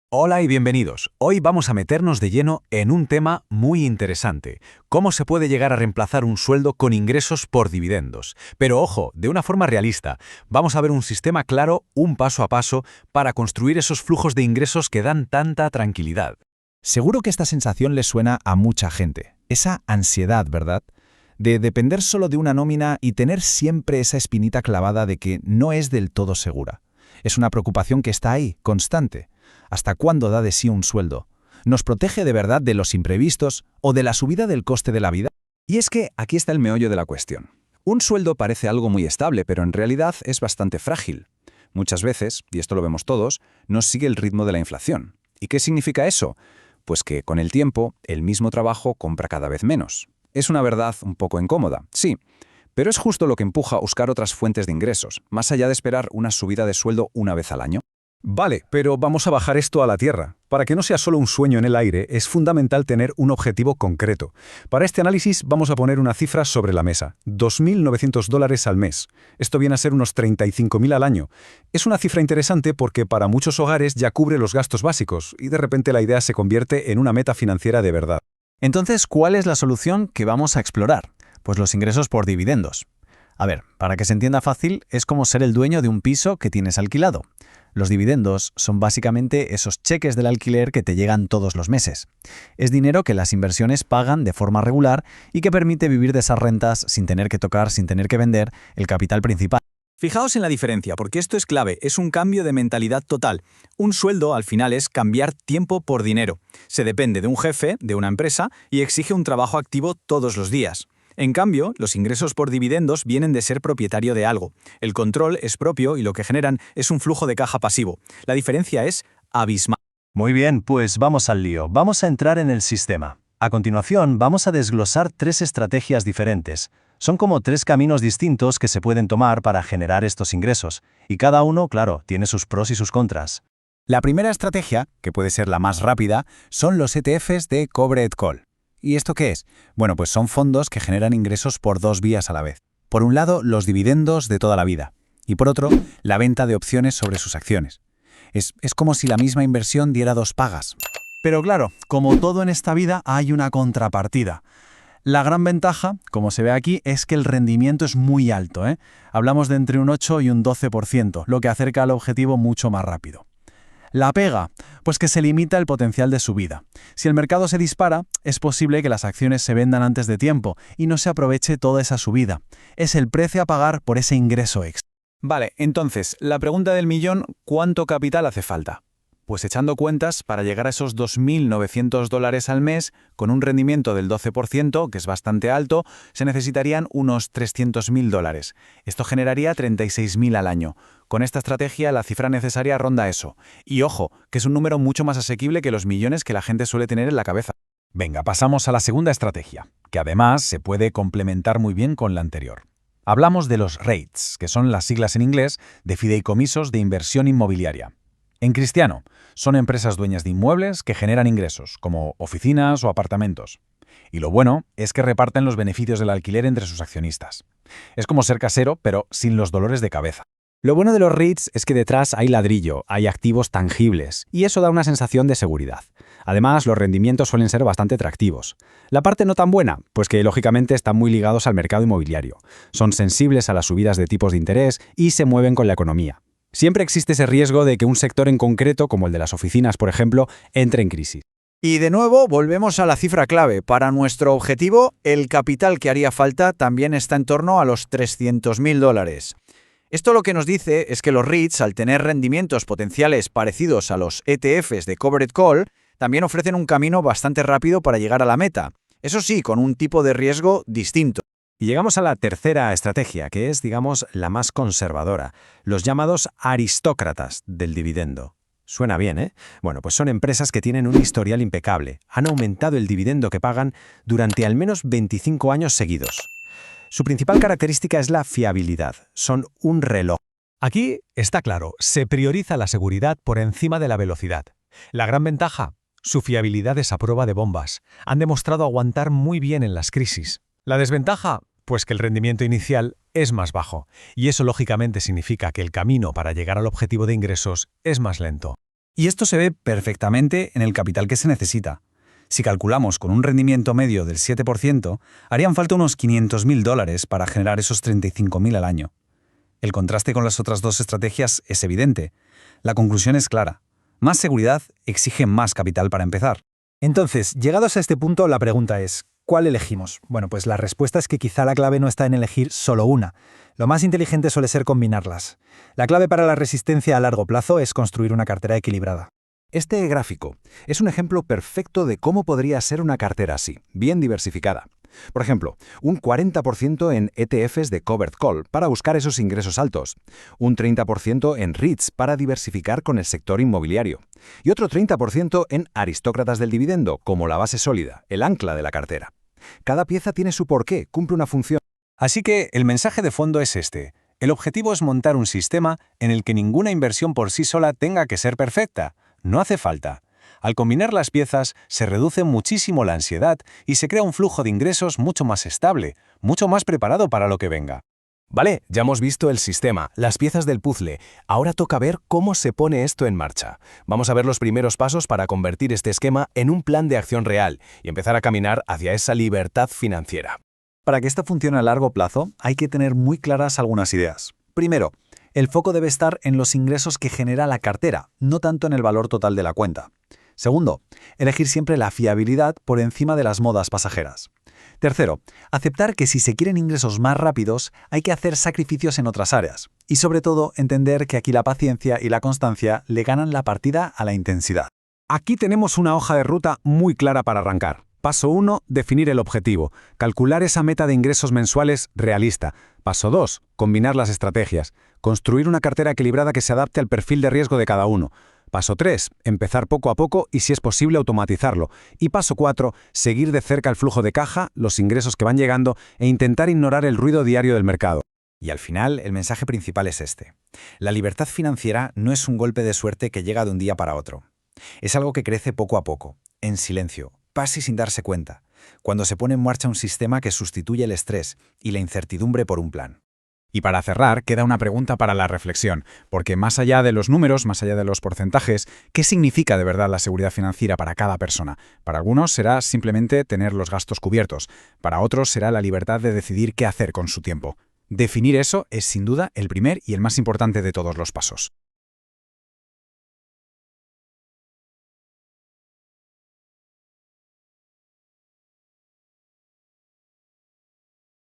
Hola y bienvenidos. Hoy vamos a meternos de lleno en un tema muy interesante. ¿Cómo se puede llegar a reemplazar un sueldo con ingresos por dividendos? Pero ojo, de una forma realista. Vamos a ver un sistema claro, un paso a paso, para construir esos flujos de ingresos que dan tanta tranquilidad. Seguro que esta sensación le suena a mucha gente. Esa ansiedad, ¿verdad? De depender solo de una nómina y tener siempre esa espinita clavada de que no es del todo segura. Es una preocupación que está ahí, constante. ¿Hasta cuándo da de sí un sueldo? ¿Nos protege de verdad de los imprevistos o de la subida del coste de la vida? Y es que aquí está el meollo de la cuestión. Un sueldo parece algo muy estable, pero en realidad es bastante frágil. Muchas veces, y esto lo vemos todos, no sigue el ritmo de la inflación. ¿Y qué significa eso? Pues que con el tiempo, el mismo trabajo compra cada vez menos. Es una verdad un poco incómoda, sí, pero es justo lo que empuja a buscar otras fuentes de ingresos, más allá de esperar una subida de sueldo una vez al año. Vale, pero vamos a bajar esto a la tierra. Para que no sea solo un sueño en el aire, es fundamental tener un objetivo concreto. Para este análisis vamos a poner una cifra sobre la mesa: $2.900 al mes. Esto viene a ser unos 35.000 al año. Es una cifra interesante porque para muchos hogares ya cubre los gastos básicos y de repente la idea se convierte en una meta financiera de verdad. Entonces, ¿cuál es la solución que vamos a explorar? Pues los ingresos por dividendos. A ver, para que se entienda fácil, es como ser el dueño de un piso que tienes alquilado. Los dividendos son básicamente esos cheques del alquiler que te llegan todos los meses. Es dinero que las inversiones pagan de forma regular y que permite vivir de esas rentas sin tener que tocar, sin tener que vender el capital principal. Fijaos en la diferencia, porque esto es clave, es un cambio de mentalidad total. Un sueldo, al final, es cambiar tiempo por dinero. Se depende de un jefe, de una empresa, y exige un trabajo activo todos los días. En cambio, los ingresos por dividendos vienen de ser propietario de algo. El control es propio y lo que generan es un flujo de caja pasivo. La diferencia es abismal. Muy bien, pues vamos al lío. Vamos a entrar en el sistema. A continuación, vamos a desglosar 3 estrategias diferentes. Son como 3 caminos distintos que se pueden tomar para generar estos ingresos. Y cada uno, claro, tiene sus pros y sus contras. La primera estrategia, que puede ser la más rápida, son los ETFs de Covered Call. ¿Y esto qué es? Bueno, pues son fondos que generan ingresos por 2 vías a la vez. Por un lado, los dividendos de toda la vida. Y por otro, la venta de opciones sobre sus acciones. Es como si la misma inversión diera 2 pagas. Pero claro, como todo en esta vida, hay una contrapartida. La gran ventaja, como se ve aquí, es que el rendimiento es muy alto, ¿eh? Hablamos de entre un 8 y un 12%, lo que acerca al objetivo mucho más rápido. La pega, pues que se limita el potencial de subida. Si el mercado se dispara, es posible que las acciones se vendan antes de tiempo y no se aproveche toda esa subida. Es el precio a pagar por ese ingreso extra. Vale, entonces, la pregunta del millón, ¿cuánto capital hace falta? Pues echando cuentas, para llegar a esos $2.900 al mes, con un rendimiento del 12%, que es bastante alto, se necesitarían unos $300.000. Esto generaría 36.000 al año. Con esta estrategia, la cifra necesaria ronda eso. Y ojo, que es un número mucho más asequible que los millones que la gente suele tener en la cabeza. Venga, pasamos a la segunda estrategia, que además se puede complementar muy bien con la anterior. Hablamos de los REITs, que son las siglas en inglés de fideicomisos de inversión inmobiliaria. En cristiano, son empresas dueñas de inmuebles que generan ingresos, como oficinas o apartamentos. Y lo bueno es que reparten los beneficios del alquiler entre sus accionistas. Es como ser casero, pero sin los dolores de cabeza. Lo bueno de los REITs es que detrás hay ladrillo, hay activos tangibles, y eso da una sensación de seguridad. Además, los rendimientos suelen ser bastante atractivos. La parte no tan buena, pues que lógicamente están muy ligados al mercado inmobiliario. Son sensibles a las subidas de tipos de interés y se mueven con la economía. Siempre existe ese riesgo de que un sector en concreto, como el de las oficinas, por ejemplo, entre en crisis. Y de nuevo, volvemos a la cifra clave. Para nuestro objetivo, el capital que haría falta también está en torno a los $300.000. Esto lo que nos dice es que los REITs, al tener rendimientos potenciales parecidos a los ETFs de Covered Call, también ofrecen un camino bastante rápido para llegar a la meta. Eso sí, con un tipo de riesgo distinto. Y llegamos a la tercera estrategia, que es, digamos, la más conservadora, los llamados aristócratas del dividendo. Suena bien, ¿eh? Bueno, pues son empresas que tienen un historial impecable. Han aumentado el dividendo que pagan durante al menos 25 años seguidos. Su principal característica es la fiabilidad. Son un reloj. Aquí está claro, se prioriza la seguridad por encima de la velocidad. La gran ventaja, su fiabilidad es a prueba de bombas. Han demostrado aguantar muy bien en las crisis. La desventaja, pues que el rendimiento inicial es más bajo, y eso lógicamente significa que el camino para llegar al objetivo de ingresos es más lento. Y esto se ve perfectamente en el capital que se necesita. Si calculamos con un rendimiento medio del 7%, harían falta unos $500.000 para generar esos 35.000 al año. El contraste con las otras dos estrategias es evidente. La conclusión es clara. Más seguridad exige más capital para empezar. Entonces, llegados a este punto, la pregunta es, ¿cuál elegimos? Bueno, pues la respuesta es que quizá la clave no está en elegir solo una. Lo más inteligente suele ser combinarlas. La clave para la resistencia a largo plazo es construir una cartera equilibrada. Este gráfico es un ejemplo perfecto de cómo podría ser una cartera así, bien diversificada. Por ejemplo, un 40% en ETFs de covered call para buscar esos ingresos altos, un 30% en REITs para diversificar con el sector inmobiliario y otro 30% en aristócratas del dividendo como la base sólida, el ancla de la cartera. Cada pieza tiene su porqué, cumple una función. Así que el mensaje de fondo es este. El objetivo es montar un sistema en el que ninguna inversión por sí sola tenga que ser perfecta. No hace falta. Al combinar las piezas, se reduce muchísimo la ansiedad y se crea un flujo de ingresos mucho más estable, mucho más preparado para lo que venga. Vale, ya hemos visto el sistema, las piezas del puzzle. Ahora toca ver cómo se pone esto en marcha. Vamos a ver los primeros pasos para convertir este esquema en un plan de acción real y empezar a caminar hacia esa libertad financiera. Para que esto funcione a largo plazo, hay que tener muy claras algunas ideas. Primero, el foco debe estar en los ingresos que genera la cartera, no tanto en el valor total de la cuenta. Segundo, elegir siempre la fiabilidad por encima de las modas pasajeras. Tercero, aceptar que si se quieren ingresos más rápidos, hay que hacer sacrificios en otras áreas. Y sobre todo, entender que aquí la paciencia y la constancia le ganan la partida a la intensidad. Aquí tenemos una hoja de ruta muy clara para arrancar. Paso 1, definir el objetivo. Calcular esa meta de ingresos mensuales realista. Paso 2, combinar las estrategias. Construir una cartera equilibrada que se adapte al perfil de riesgo de cada uno. Paso 3, empezar poco a poco y si es posible automatizarlo. Y paso 4, seguir de cerca el flujo de caja, los ingresos que van llegando e intentar ignorar el ruido diario del mercado. Y al final, el mensaje principal es este. La libertad financiera no es un golpe de suerte que llega de un día para otro. Es algo que crece poco a poco, en silencio, casi sin darse cuenta, cuando se pone en marcha un sistema que sustituye el estrés y la incertidumbre por un plan. Y para cerrar, queda una pregunta para la reflexión, porque más allá de los números, más allá de los porcentajes, ¿qué significa de verdad la seguridad financiera para cada persona? Para algunos será simplemente tener los gastos cubiertos, para otros será la libertad de decidir qué hacer con su tiempo. Definir eso es sin duda el primer y el más importante de todos los pasos.